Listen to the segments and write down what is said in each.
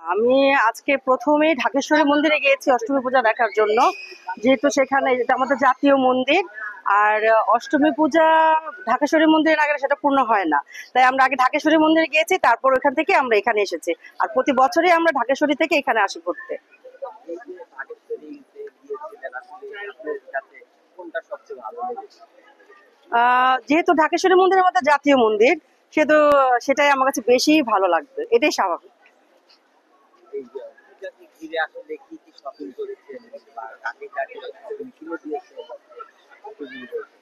আমি আজকে প্রথমেই ঢাকেশ্বরী মন্দিরে গিয়েছি অষ্টমী পূজা দেখার জন্য, যেহেতু সেখানে এটা আমাদের জাতীয় মন্দির। আর অষ্টমী পূজা ঢাকেশ্বরী মন্দিরে না গেলে সেটা পূর্ণ হয় না। তাই আমরা আগে ঢাকেশ্বরী মন্দিরে গিয়েছি, তারপর ওখান থেকে আমরা এখানে এসেছি। আর প্রতি বছরই আমরা ঢাকেশ্বরী থেকে এখানে আসি ঘুরতে। যেহেতু ঢাকেশ্বরী মন্দির আমাদের জাতীয় মন্দির, সেহেতু সেটাই আমার কাছে বেশি ভালো লাগবে, এটাই স্বাভাবিক।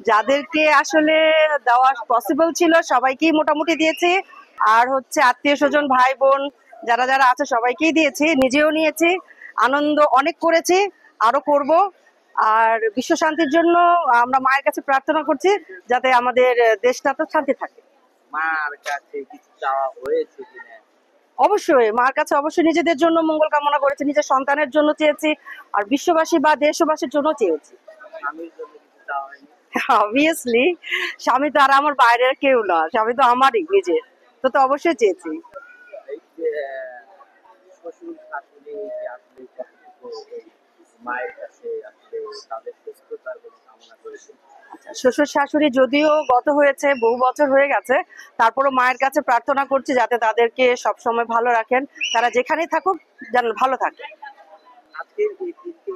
যাদেরকে আসলে দেওয়া পসিবল ছিল সবাইকেই মোটামুটি দিয়েছি। আর হচ্ছে আত্মীয় স্বজন, ভাই বোন যারা যারা আছে সবাইকেই দিয়েছি, নিজেও নিয়েছি, আনন্দ অনেক করেছি, আরো করব। আর বিশ্ব শান্তির জন্য আমরা মায়ের কাছে প্রার্থনা করছি যাতে আমাদের দেশটা তো শান্তি থাকে। মার কাছে কিছু চাওয়া হয়েছে কিনা? অবশ্যই মার কাছে অবশ্যই নিজেদের জন্য মঙ্গল কামনা করেছি, নিজের সন্তানের জন্য চেয়েছি, আর বিশ্ববাসী বা দেশবাসীর জন্য চেয়েছি। স্বামীর জন্য কিছু চাওয়া হয়নি? অবভিয়াসলি, স্বামী তো আর আমার বাইরের কেউ না, স্বামী তো আমারই নিজের, তো তো অবশ্যই চেয়েছি। এই যে শ্বশুর শাশুড়ি যে আসলে কতটুকু এই মায়ের কাছে আসলে তাদের সুস্থতার জন্য কামনা করেছে? শ্বশুর শাশুড়ি যদিও গত হয়েছে, বহু বছর হয়ে গেছে, তারপরও মায়ের কাছে প্রার্থনা করছি যাতে তাদেরকে সবসময় ভালো রাখেন, তারা যেখানেই থাকুক যেন ভালো থাকে। আজকের এই দিনকে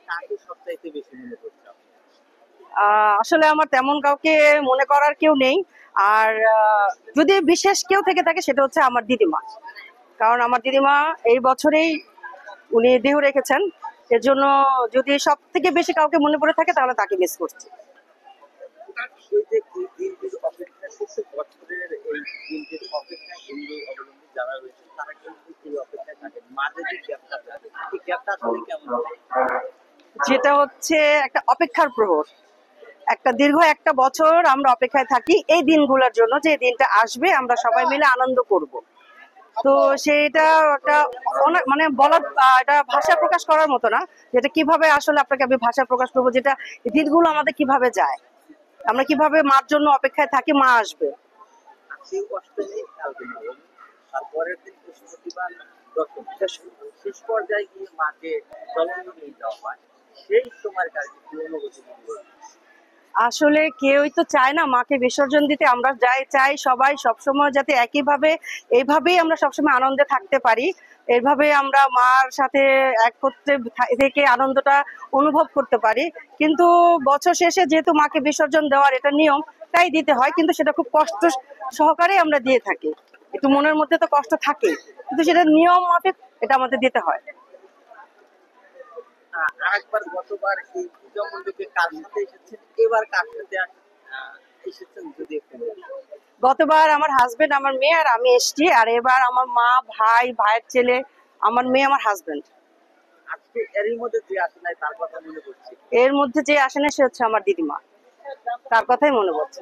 কাকে সবচাইতে বেশি মনে করছে আপনার? আসলে আমার তেমন কাউকে মনে করার কেউ নেই। আর যদি বিশেষ কেউ থেকে থাকে সেটা হচ্ছে আমার দিদিমা। কারণ আমার দিদিমা এই বছরেই উনি দেহ রেখেছেন। এর জন্য যদি সব থেকে বেশি কাউকে মনে পড়ে থাকে তাহলে তাকে মিস করছি। এই যে এই দিনটির অপেক্ষা করছে, বছরের এই দিনটির অপেক্ষায় হিন্দু অবলম্বী যারা রয়েছে তারা কিন্তু এই অপেক্ষায় থাকে। মাঝে যে গ্যাপটা থাকে, এই গ্যাপটা আসলে কেমন হয়? যেটা হচ্ছে একটা অপেক্ষার প্রহর, একটা দীর্ঘ একটা বছর আমরা অপেক্ষায় থাকি এই দিনগুলোর জন্য, যে এই দিনটা আসবে আমরা সবাই মিলে আনন্দ করব। তো সেটা একটা মানে বলা, এটা ভাষা প্রকাশ করার মতো না। যেটা কিভাবে আসলে আপনাকে আমি ভাষা প্রকাশ করবো, যেটা এই দিনগুলো আমাদের কিভাবে যায়, আমরা কিভাবে মার জন্য অপেক্ষায় থাকি, মা আসবে। আজকে অষ্টমী, কালকে নবমী, তারপরের দিন বৃহস্পতিবার দশমী। শেষ পর্যায়ে গিয়ে মাকে জলাঞ্জলি দেওয়া হয়। সেই সময়ের কাছে কি অনুভূতি বলবো? আসলে কেউই তো চায় না মাকে বিসর্জন দিতে, আমরা যাই চাই সবাই সবসময় যাতে একইভাবে, এইভাবেই আমরা সবসময় আনন্দে থাকতে পারি, এইভাবে আমরা মার সাথে একত্রে থেকে আনন্দটা অনুভব করতে পারি। কিন্তু বছর শেষে যেহেতু মাকে বিসর্জন দেওয়ার এটা নিয়ম, তাই দিতে হয়, কিন্তু সেটা খুব কষ্ট সহকারে আমরা দিয়ে থাকি। একটু মনের মধ্যে তো কষ্ট থাকে, কিন্তু সেটা নিয়ম মাফিক এটা আমাদের দিতে হয়। আরেকবার গতবার এই পূজা মণ্ডপে কার সাথে এসেছেন, এবার কার সাথে এসেছেন যদি একটু বলেন? গতবার আমার হাজবেন্ড, আমার মেয়ে আর আমি এসছি, আর এবার আমার মা, ভাই, ভাইয়ের ছেলে, আমার মেয়ে, আমার হাজবেন্ড। আজকে এরই মধ্যে যে আসে নাই তার কথা মনে পড়ছে? এর মধ্যে যে আসে না সে হচ্ছে আমার দিদিমা, তার কথাই মনে পড়ছে।